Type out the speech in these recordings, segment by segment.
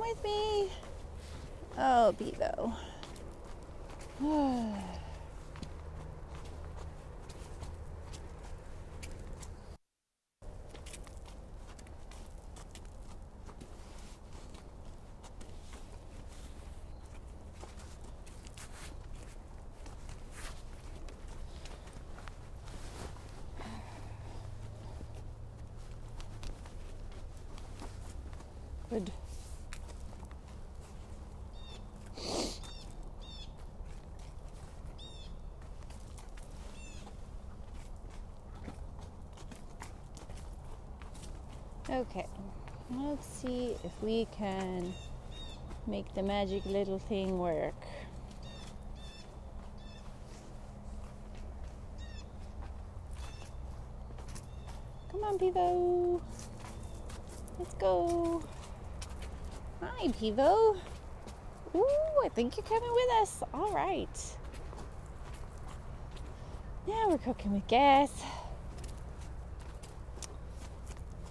with me. Oh, Bevo. Good. Okay, let's see if we can make the magic little thing work. Come on, Bevo. Let's go. Hi, Bevo. Ooh, I think you're coming with us. All right. Now we're cooking with gas.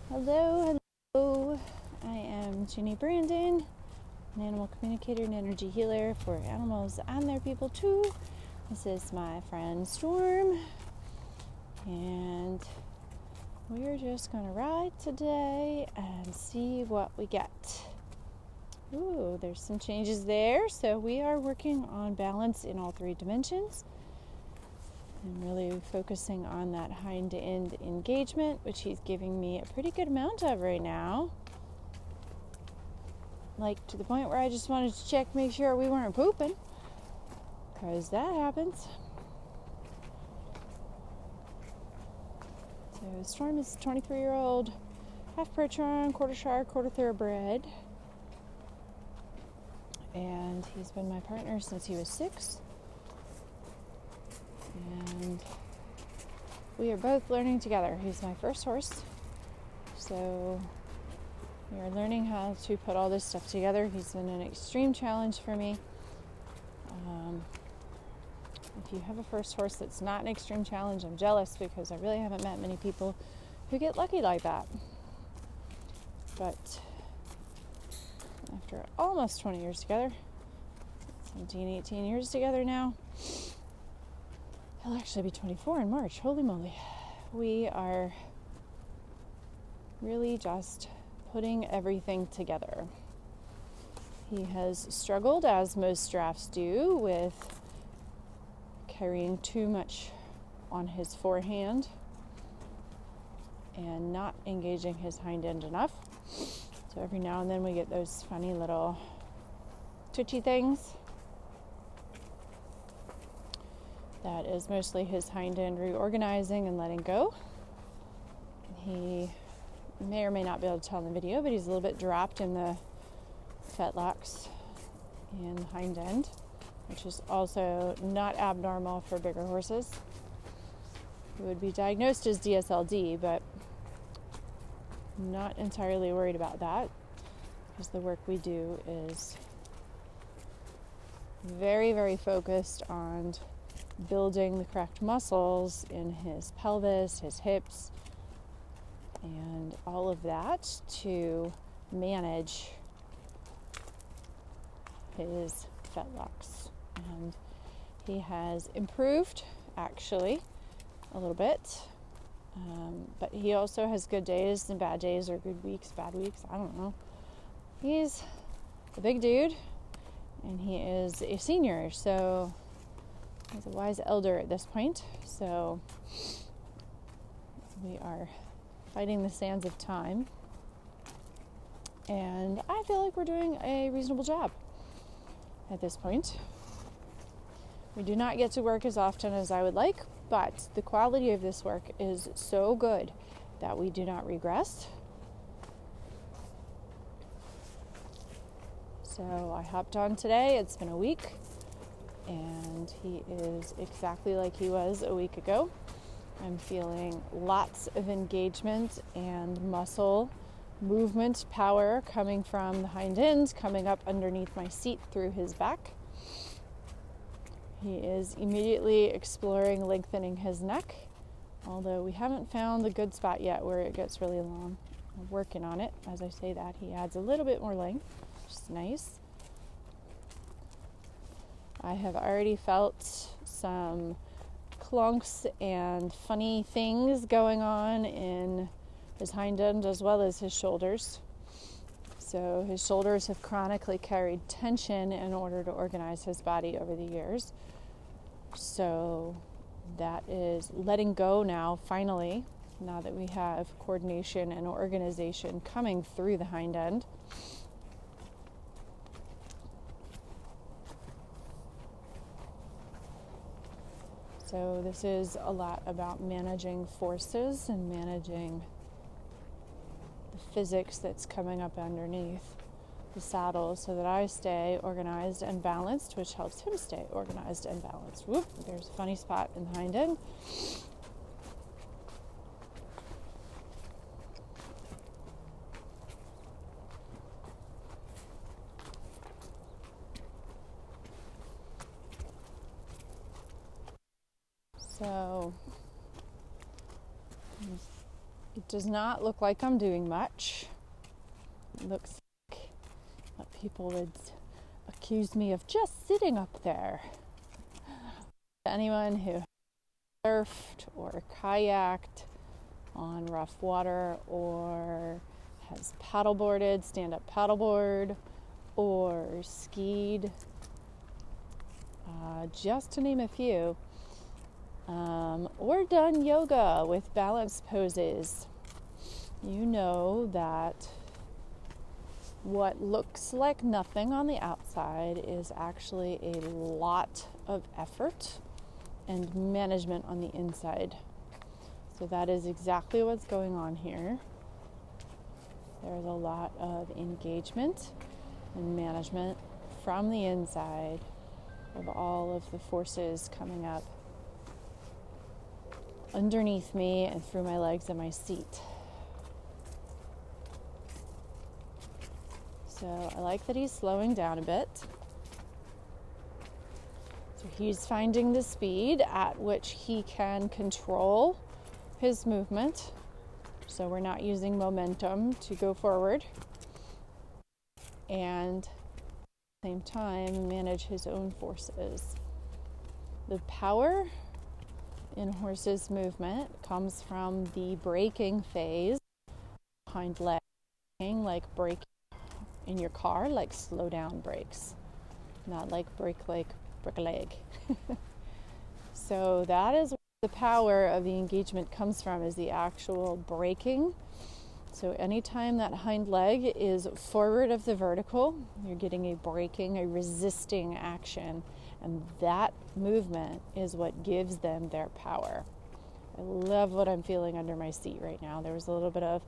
Hello, hello. I am Ginny Brandon, an animal communicator and energy healer for animals and their people too. This is my friend Storm, and we're just gonna ride today and see what we get. Ooh, there's some changes there. So we are working on balance in all three dimensions and really focusing on that hind-to-end engagement, which he's giving me a pretty good amount of right now. Like to the point where I just wanted to check, make sure we weren't pooping, because that happens. So Storm is a 23-year-old, half Percheron, quarter Shire, quarter Thoroughbred. And he's been my partner since he was 6. And we are both learning together. He's my first horse. So we are learning how to put all this stuff together. He's been an extreme challenge for me. If you have a first horse that's not an extreme challenge, I'm jealous, because I really haven't met many people who get lucky like that. But after almost 20 years together, 17, 18 years together now, he'll actually be 24 in March. Holy moly. We are really just putting everything together. He has struggled, as most giraffes do, with carrying too much on his forehand and not engaging his hind end enough. So every now and then we get those funny little twitchy things. That is mostly his hind end reorganizing and letting go. He may or may not be able to tell in the video, but he's a little bit dropped in the fetlocks and the hind end, which is also not abnormal for bigger horses. It would be diagnosed as DSLD, but I'm not entirely worried about that, because the work we do is very, very focused on building the correct muscles in his pelvis, his hips, and all of that to manage his fetlocks. And he has improved, actually, a little bit. But he also has good days and bad days, or good weeks, bad weeks. I don't know. He's a big dude, and he is a senior, so he's a wise elder at this point. So we are fighting the sands of time, and I feel like we're doing a reasonable job at this point. We do not get to work as often as I would like, but the quality of this work is so good that we do not regress. So I hopped on today. It's been a week, and he is exactly like he was a week ago. I'm feeling lots of engagement and muscle movement power coming from the hind end, coming up underneath my seat through his back. He is immediately exploring lengthening his neck, although we haven't found the good spot yet where it gets really long. I'm working on it. As I say that, he adds a little bit more length, which is nice. I have already felt some clunks and funny things going on in his hind end as well as his shoulders. So his shoulders have chronically carried tension in order to organize his body over the years. So that is letting go now, finally, now that we have coordination and organization coming through the hind end. So this is a lot about managing forces and managing the physics that's coming up underneath the saddle so that I stay organized and balanced, which helps him stay organized and balanced. Whoop, there's a funny spot in the hind end. So it does not look like I'm doing much. It looks like what people would accuse me of just sitting up there. Anyone who surfed or kayaked on rough water or has paddleboarded, stand-up paddleboard, or skied, just to name a few, or done yoga with balance poses, you know that what looks like nothing on the outside is actually a lot of effort and management on the inside. So that is exactly what's going on here. There's a lot of engagement and management from the inside of all of the forces coming up underneath me and through my legs and my seat. So I like that he's slowing down a bit. So he's finding the speed at which he can control his movement. So we're not using momentum to go forward. And at the same time, manage his own forces. The power in horse's movement comes from the braking phase, hind leg, like braking in your car, like slow down brakes, not like brake like brick a leg. So that is where the power of the engagement comes from, is the actual braking. So anytime that hind leg is forward of the vertical, you're getting a braking, a resisting action. And that movement is what gives them their power. I love what I'm feeling under my seat right now. There was a little bit of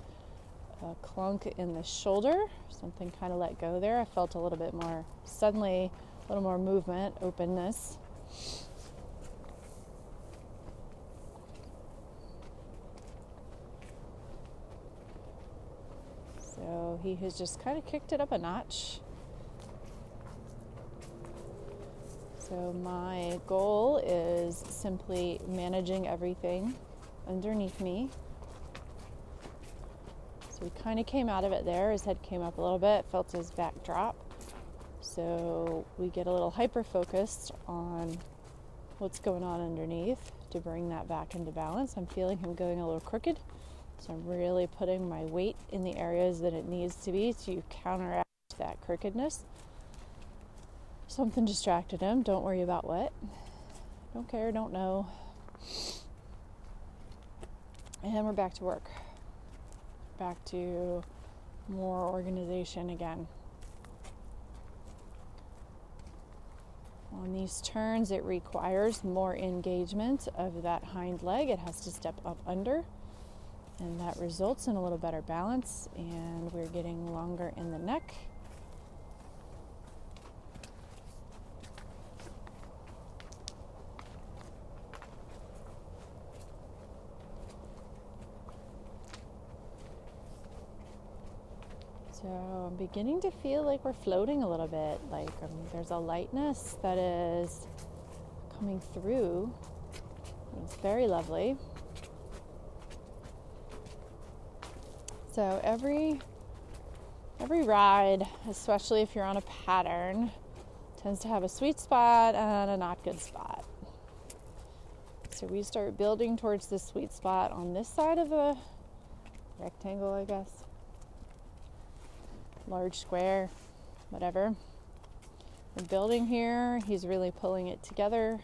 a clunk in the shoulder. Something kind of let go there. I felt a little bit more, suddenly, a little more movement, openness. So he has just kind of kicked it up a notch. So my goal is simply managing everything underneath me. So he kind of came out of it there. His head came up a little bit, felt his back drop. So we get a little hyper-focused on what's going on underneath to bring that back into balance. I'm feeling him going a little crooked. So I'm really putting my weight in the areas that it needs to be to counteract that crookedness. Something distracted him. Don't worry about what. Don't care, don't know. And we're back to work. Back to more organization again. On these turns, it requires more engagement of that hind leg. It has to step up under. And that results in a little better balance. And we're getting longer in the neck. So I'm beginning to feel like we're floating a little bit, like there's a lightness that is coming through. It's very lovely. So every Every ride, especially if you're on a pattern, tends to have a sweet spot and a not good spot. So we start building towards the sweet spot on this side of the rectangle, I guess. Large square, whatever. We're building here. He's really pulling it together.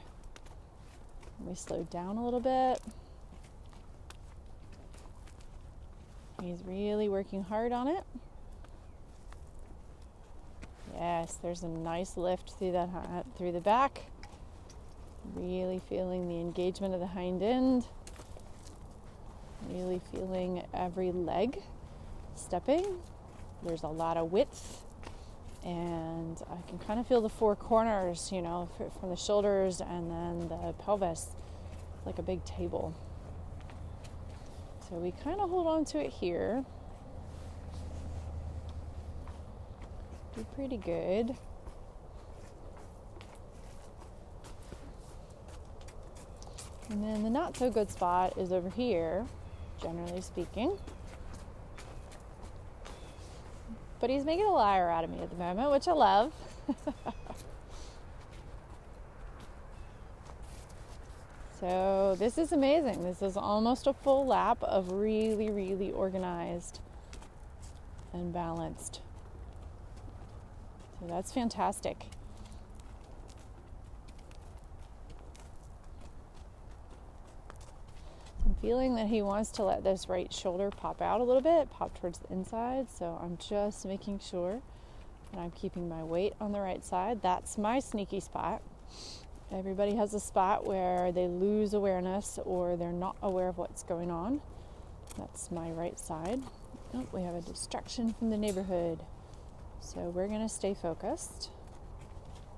We slowed down a little bit. He's really working hard on it. Yes, there's a nice lift through the back. Really feeling the engagement of the hind end. Really feeling every leg stepping. There's a lot of width, and I can kind of feel the four corners, you know, from the shoulders and then the pelvis, like a big table. So we kind of hold on to it here. Do pretty good. And then the not so good spot is over here, generally speaking. But he's making a liar out of me at the moment, which I love. So this is amazing. This is almost a full lap of really, really organized and balanced. So that's fantastic. I'm feeling that he wants to let this right shoulder pop out a little bit, pop towards the inside. So I'm just making sure that I'm keeping my weight on the right side. That's my sneaky spot. Everybody has a spot where they lose awareness or they're not aware of what's going on. That's my right side. Oh, we have a distraction from the neighborhood. So we're going to stay focused,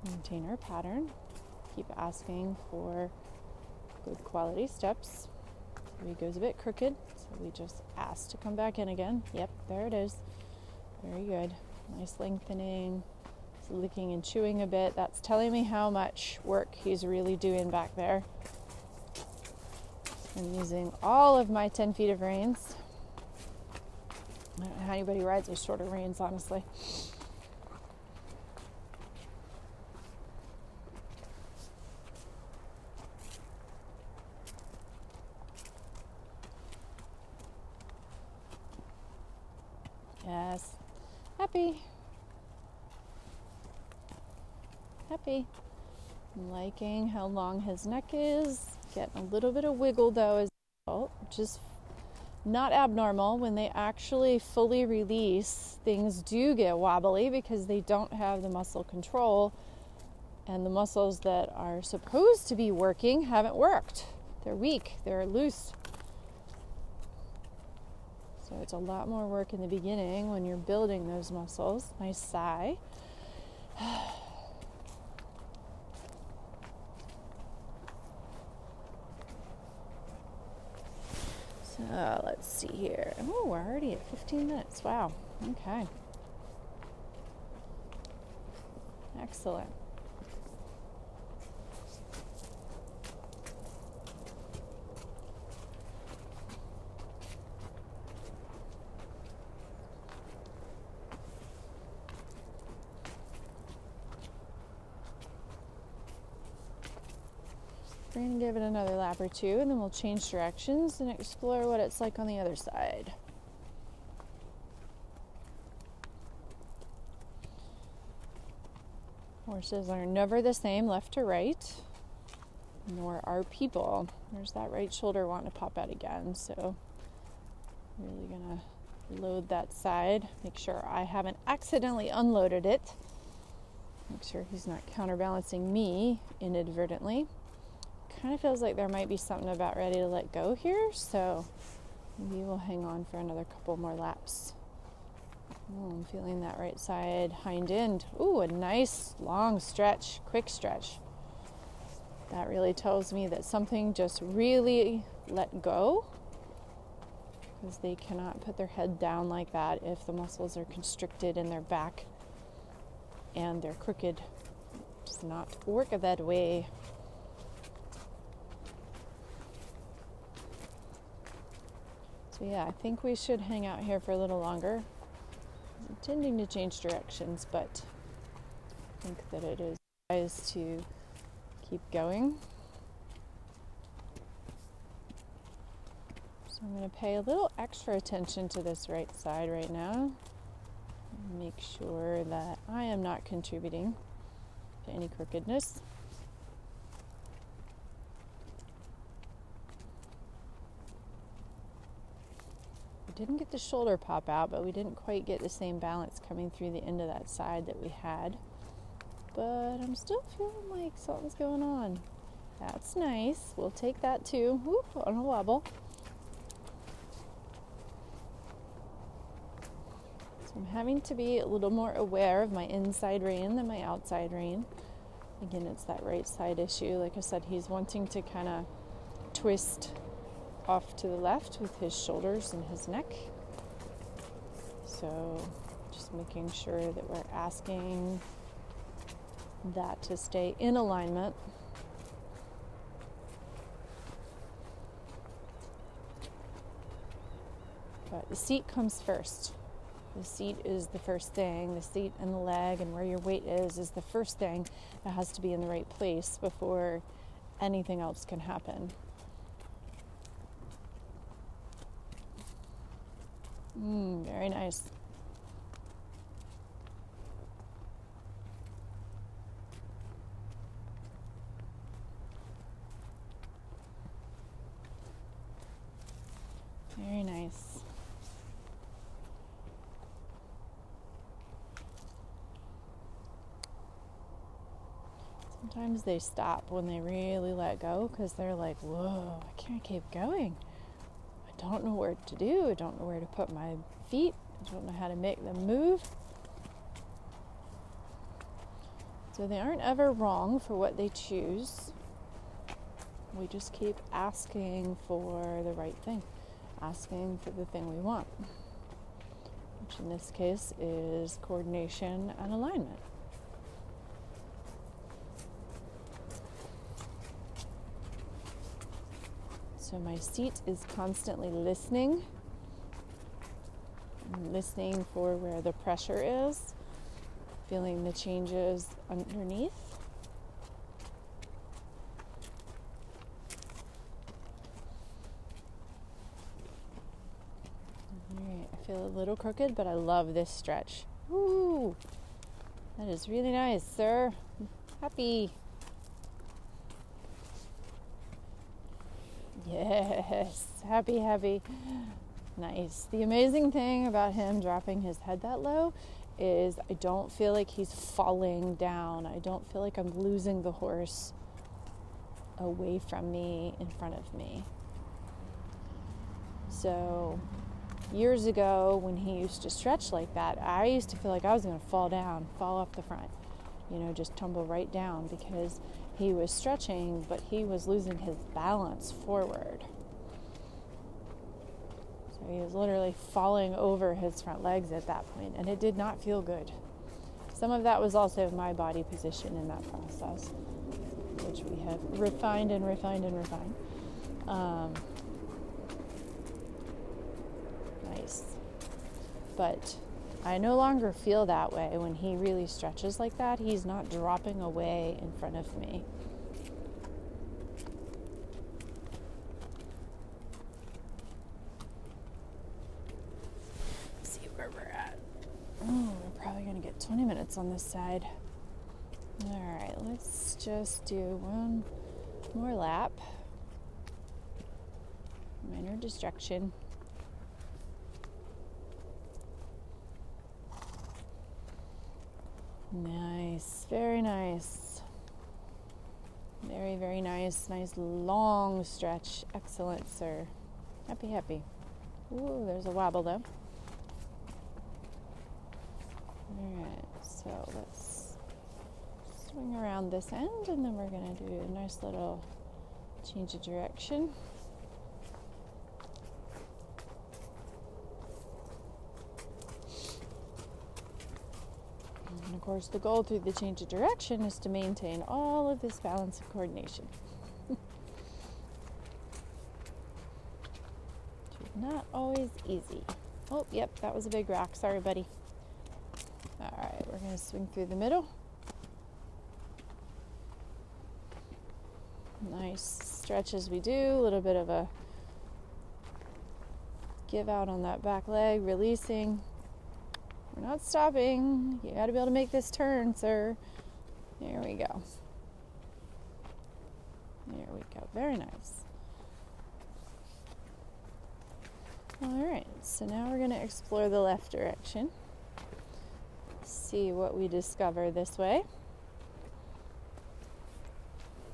maintain our pattern, keep asking for good quality steps. So he goes a bit crooked, so we just ask to come back in again. Yep, there it is. Very good. Nice lengthening. He's licking and chewing a bit. That's telling me how much work he's really doing back there. I'm using all of my 10 feet of reins. I don't know how anybody rides with shorter reins, honestly. Yes. Happy. Happy. I'm liking how long his neck is. Getting a little bit of wiggle though as well, which is not abnormal. When they actually fully release, things do get wobbly because they don't have the muscle control, and the muscles that are supposed to be working haven't worked. They're weak, they're loose. So it's a lot more work in the beginning when you're building those muscles. Nice sigh. So let's see here. Oh, we're already at 15 minutes. Wow. Okay. Excellent. We're going to give it another lap or two, and then we'll change directions and explore what it's like on the other side. Horses are never the same left to right, nor are people. There's that right shoulder wanting to pop out again, so really going to load that side. Make sure I haven't accidentally unloaded it. Make sure he's not counterbalancing me inadvertently. Kind of feels like there might be something about ready to let go here, so maybe we'll hang on for another couple more laps. Oh, I'm feeling that right side hind end. Ooh, a nice long stretch, quick stretch. That really tells me that something just really let go, because they cannot put their head down like that if the muscles are constricted in their back and they're crooked. It does not work that way. So yeah, I think we should hang out here for a little longer. He's intending to change directions, but I think that it is wise to keep going. So I'm going to pay a little extra attention to this right side right now. Make sure that I am not contributing to any crookedness. We didn't get the shoulder pop out, but we didn't quite get the same balance coming through the end of that side that we had. But I'm still feeling like something's going on. That's nice. We'll take that too. Whoop, on a wobble. So I'm having to be a little more aware of my inside rein than my outside rein. Again, it's that right side issue. Like I said, he's wanting to kind of twist off to the left with his shoulders and his neck. So just making sure that we're asking that to stay in alignment. But the seat comes first. The seat is the first thing. The seat and the leg and where your weight is the first thing that has to be in the right place before anything else can happen. Very nice. Very nice. Sometimes they stop when they really let go because they're like, whoa, I can't keep going. I don't know where to do. I don't know where to put my feet. I don't know how to make them move. So they aren't ever wrong for what they choose. We just keep asking for the right thing, asking for the thing we want, which in this case is coordination and alignment. So my seat is constantly listening. I'm listening for where the pressure is, feeling the changes underneath. All right, I feel a little crooked, but I love this stretch. Woo! That is really nice, sir. I'm happy. Yes, happy, happy. Nice. The amazing thing about him dropping his head that low is I don't feel like he's falling down. I don't feel like I'm losing the horse away from me, in front of me. So years ago when he used to stretch like that, I used to feel like I was going to fall down, fall off the front, just tumble right down because he was stretching, but he was losing his balance forward. So he was literally falling over his front legs at that point, and it did not feel good. Some of that was also my body position in that process, which we have refined and refined and refined. Nice. But I no longer feel that way when he really stretches like that. He's not dropping away in front of me. Let's see where we're at. Oh, we're probably going to get 20 minutes on this side. All right, let's just do one more lap. Minor distraction. Nice, very nice. Very, very nice. Nice long stretch. Excellent, sir. Happy, happy. Ooh, there's a wobble though. Alright, so let's swing around this end and then we're going to do a nice little change of direction. And of course, the goal through the change of direction is to maintain all of this balance and coordination. Which is not always easy. Oh, yep, that was a big rock. Sorry, buddy. we're going to swing through the middle. Nice stretch as we do, a little bit of a give out on that back leg, releasing. We're not stopping. You got to be able to make this turn, sir. There we go. There we go. Very nice. All right, so now we're going to explore the left direction. See what we discover this way.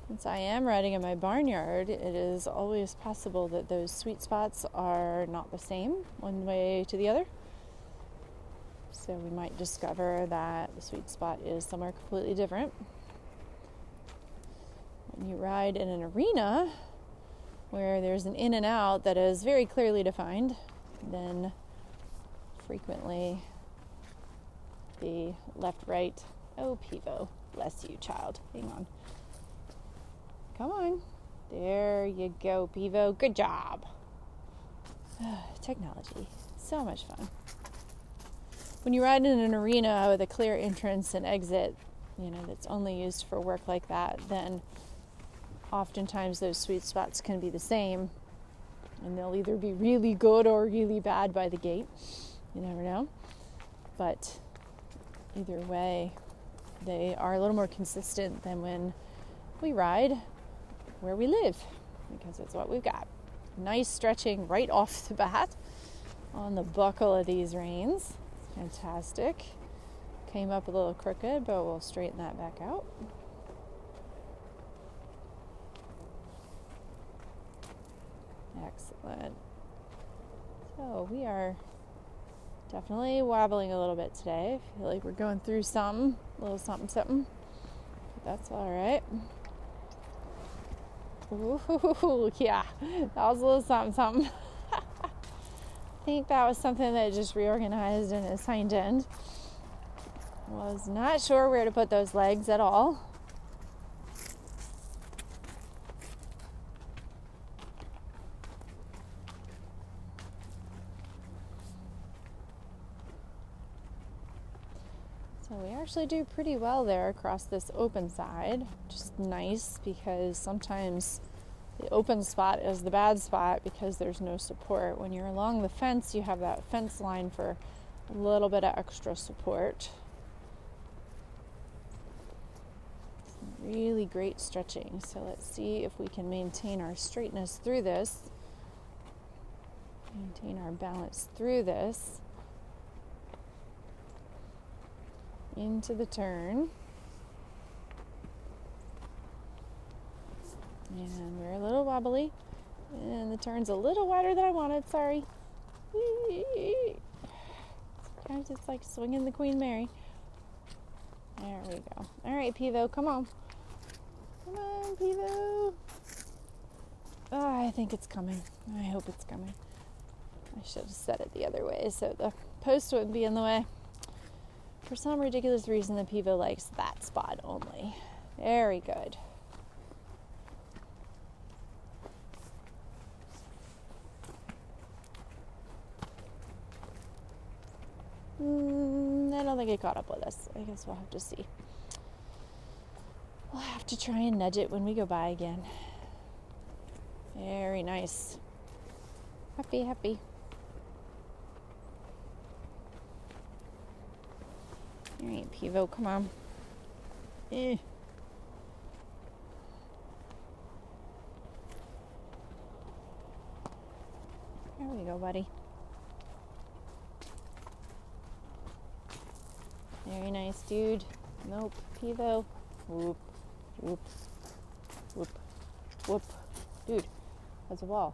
Since I am riding in my barnyard, it is always possible that those sweet spots are not the same one way to the other. So we might discover that the sweet spot is somewhere completely different. When you ride in an arena where there's an in and out that is very clearly defined, then frequently the left-right, oh Pivo, bless you child, hang on. Come on, there you go Pivo, good job. Technology, so much fun. When you ride in an arena with a clear entrance and exit, that's only used for work like that, then oftentimes those sweet spots can be the same, and they'll either be really good or really bad by the gate. You never know. But either way, they are a little more consistent than when we ride where we live, because it's what we've got. Nice stretching right off the bat on the buckle of these reins. Fantastic. Came up a little crooked, but we'll straighten that back out. Excellent. So we are definitely wobbling a little bit today. I feel like we're going through something, a little something. But that's all right. Ooh, yeah, that was a little something. I think that was something that just reorganized in his hind end. Was not sure where to put those legs at all. So we actually do pretty well there across this open side, which is nice because sometimes the open spot is the bad spot because there's no support. When you're along the fence, you have that fence line for a little bit of extra support. Some really great stretching. So let's see if we can maintain our straightness through this, maintain our balance through this, into the turn. And we're a little wobbly. And the turn's a little wider than I wanted. Sorry. Sometimes it's like swinging the Queen Mary. There we go. All right, Pivo, come on. Come on, Pivo. Oh, I think it's coming. I hope it's coming. I should have set it the other way so the post wouldn't be in the way. For some ridiculous reason, the Pivo likes that spot only. Very good. I don't think it caught up with us. I guess we'll have to see. We'll have to try and nudge it when we go by again. Very nice. Happy, happy. All right, Pivo, come on. There we go, buddy. Very nice, dude. Nope, Pivo. Whoop, whoop, whoop, whoop. Dude, that's a wall.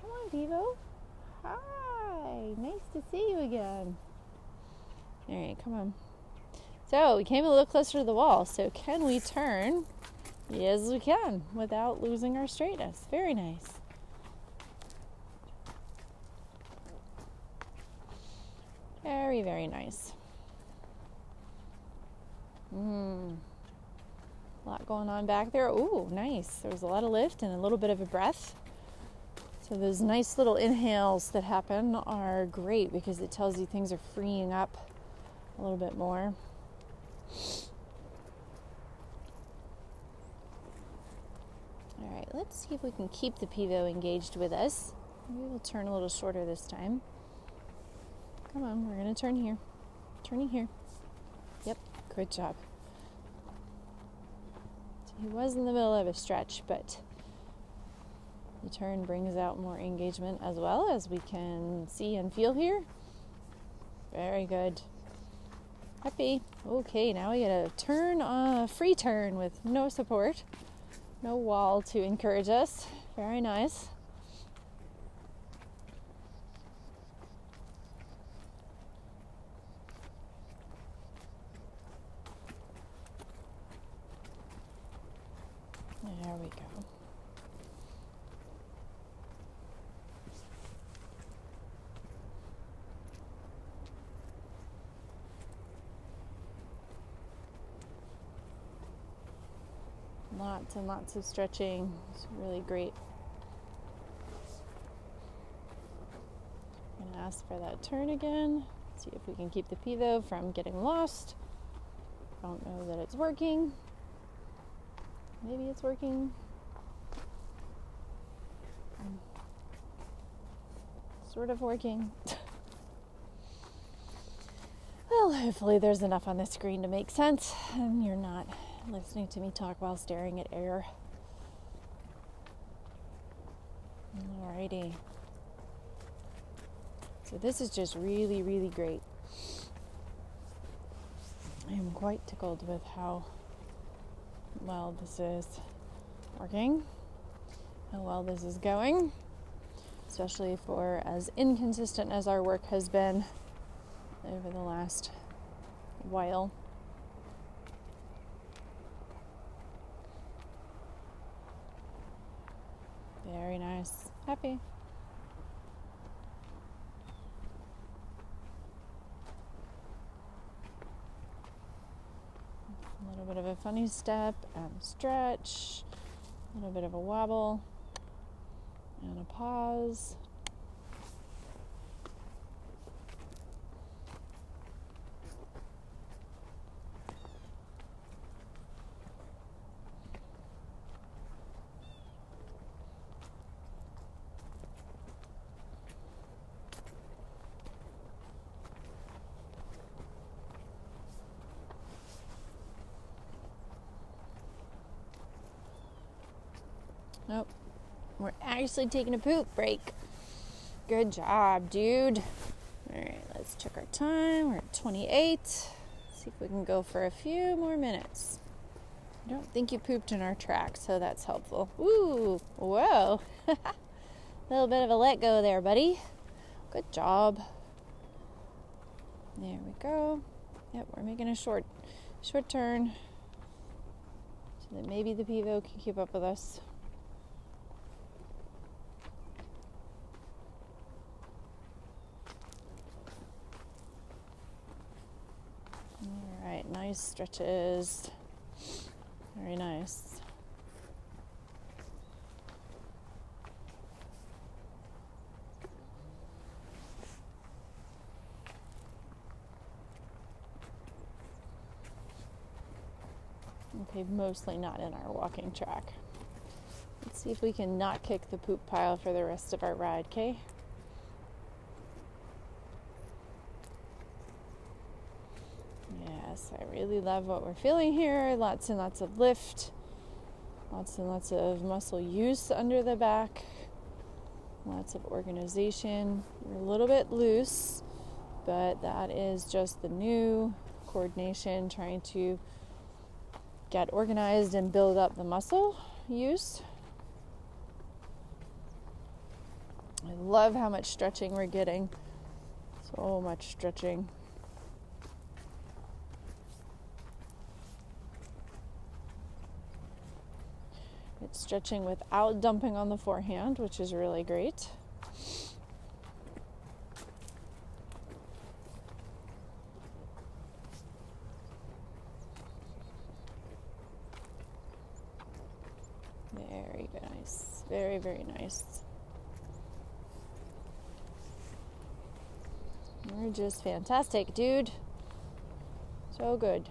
Come on, Pivo. Hi, nice to see you again. All right, come on. So we came a little closer to the wall. So can we turn? Yes, we can, without losing our straightness. Very nice. Very, very nice. A lot going on back there. Ooh, nice. There was a lot of lift and a little bit of a breath. So those nice little inhales that happen are great because it tells you things are freeing up a little bit more. All right, let's see if we can keep the pivot engaged with us. Maybe we'll turn a little shorter this time. Come on, we're going to turn here. Turning here. Yep, good job. He was in the middle of a stretch, but the turn brings out more engagement as well, as we can see and feel here. Very good. Happy. Okay, now we get a turn, free turn with no support. No wall to encourage us. Very nice. There we go. Lots and lots of stretching. It's really great. I'm going to ask for that turn again. See if we can keep the pivot from getting lost. Don't know that it's working. Maybe it's working. Sort of working. Well, hopefully there's enough on the screen to make sense and you're not listening to me talk while staring at air. Alrighty. So this is just really, really great. I am quite tickled with how well this is working, how well this is going, especially for as inconsistent as our work has been over the last while. Very nice. Happy. A little bit of a funny step and stretch, a little bit of a wobble and a pause. Nope. We're actually taking a poop break. Good job, dude. Alright, let's check our time. We're at 28. See if we can go for a few more minutes. I don't think you pooped in our track, so that's helpful. Ooh, whoa. A little bit of a let go there, buddy. Good job. There we go. Yep, we're making a short turn so that maybe the pivot can keep up with us. Alright, nice stretches. Very nice. Okay, mostly not in our walking track. Let's see if we can not kick the poop pile for the rest of our ride, okay? Yes, I really love what we're feeling here. Lots and lots of lift. Lots and lots of muscle use under the back. Lots of organization. We're a little bit loose, but that is just the new coordination, trying to get organized and build up the muscle use. I love how much stretching we're getting. So much stretching. It's stretching without dumping on the forehand, which is really great. Very nice. Very, very nice. You're just fantastic, dude. So good.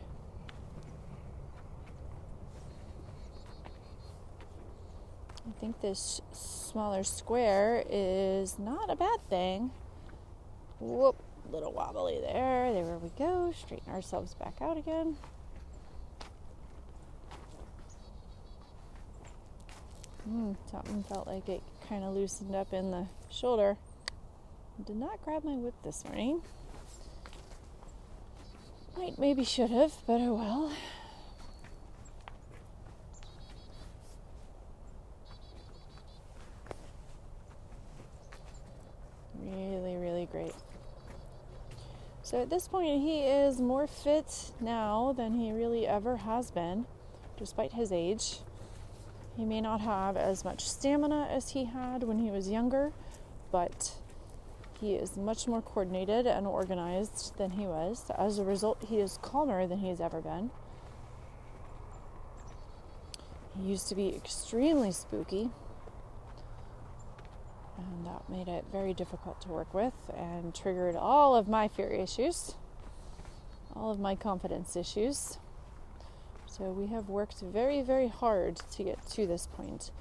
I think this smaller square is not a bad thing. Whoop, little wobbly there. There we go. Straighten ourselves back out again. Something felt like it kind of loosened up in the shoulder. Did not grab my whip this morning. Maybe should have, but oh well. Really, really great. So at this point, he is more fit now than he really ever has been, despite his age. He may not have as much stamina as he had when he was younger, but he is much more coordinated and organized than he was. As a result, he is calmer than he's ever been. He used to be extremely spooky, and that made it very difficult to work with and triggered all of my fear issues, all of my confidence issues. So we have worked very, very hard to get to this point.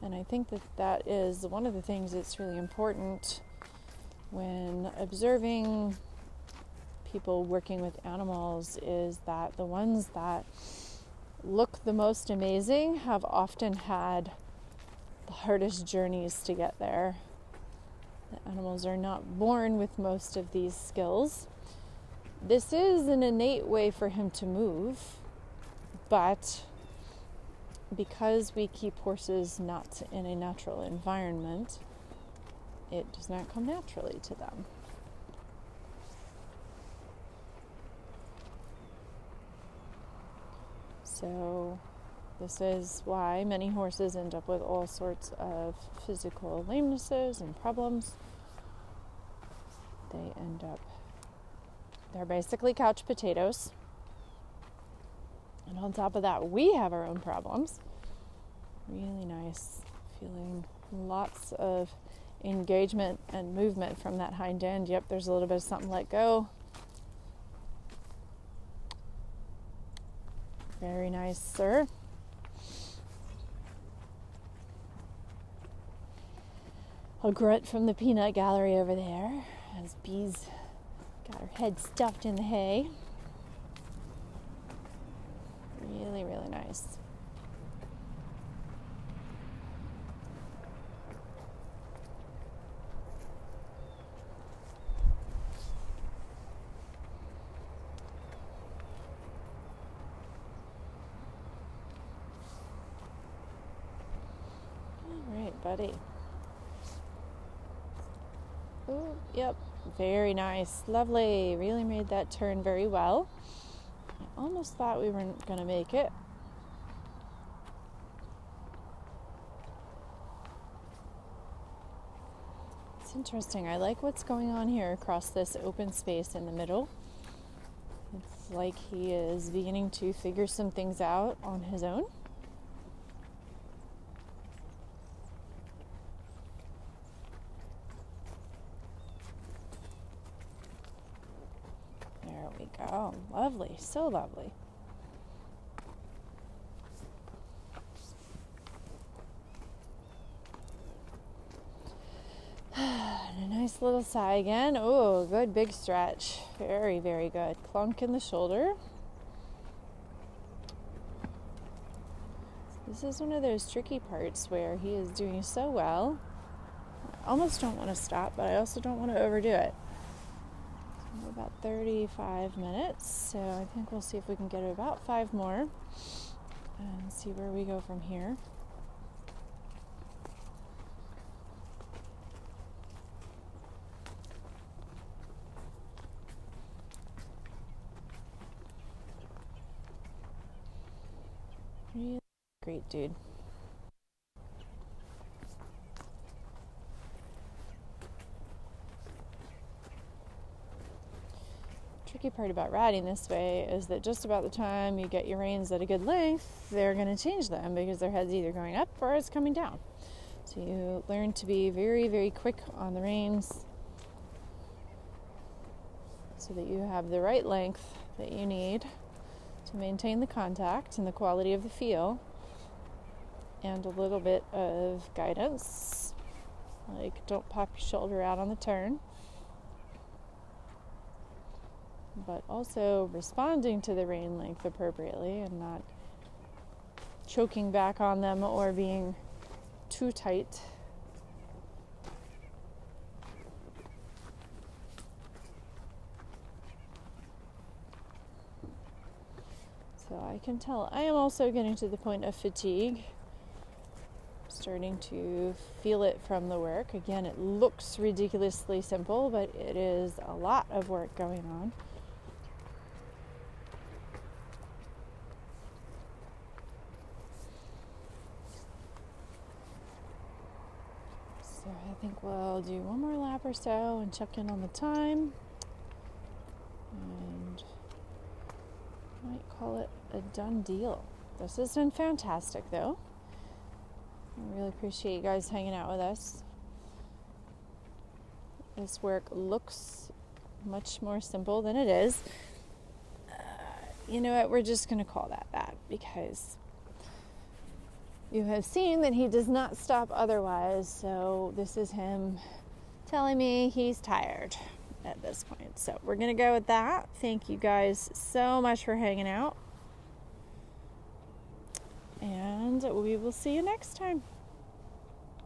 And I think that is one of the things that's really important when observing people working with animals, is that the ones that look the most amazing have often had the hardest journeys to get there. The animals are not born with most of these skills. This is an innate way for him to move, but because we keep horses not in a natural environment, it does not come naturally to them. So this is why many horses end up with all sorts of physical lamenesses and problems. They're basically couch potatoes. And on top of that, we have our own problems. Really nice. Feeling lots of engagement and movement from that hind end. Yep, there's a little bit of something let go. Very nice, sir. A grunt from the peanut gallery over there as Bee's got her head stuffed in the hay. Really, really nice. All right, buddy. Oh, yep. Very nice. Lovely. Really made that turn very well. I almost thought we weren't going to make it. It's interesting. I like what's going on here across this open space in the middle. It's like he is beginning to figure some things out on his own. There we go. Lovely. So lovely. And a nice little sigh again. Oh, good big stretch. Very, very good. Clunk in the shoulder. This is one of those tricky parts where he is doing so well. I almost don't want to stop, but I also don't want to overdo it. So about 35 minutes, so I think we'll see if we can get about 5 more and see where we go from here. Really great dude. Tricky part about riding this way is that just about the time you get your reins at a good length, they're going to change them because their head's either going up or it's coming down. So you learn to be very, very quick on the reins so that you have the right length that you need to maintain the contact and the quality of the feel, and a little bit of guidance, like don't pop your shoulder out on the turn, but also responding to the rein length appropriately and not choking back on them or being too tight. So I can tell I am also getting to the point of fatigue. Starting to feel it from the work. Again, it looks ridiculously simple, but it is a lot of work going on. So I think we'll do one more lap or so and check in on the time. And I might call it a done deal. This has been fantastic, though. I really appreciate you guys hanging out with us. This work looks much more simple than it is. You know what? We're just going to call that because you have seen that he does not stop otherwise. So this is him telling me he's tired at this point. So we're going to go with that. Thank you guys so much for hanging out. And we will see you next time.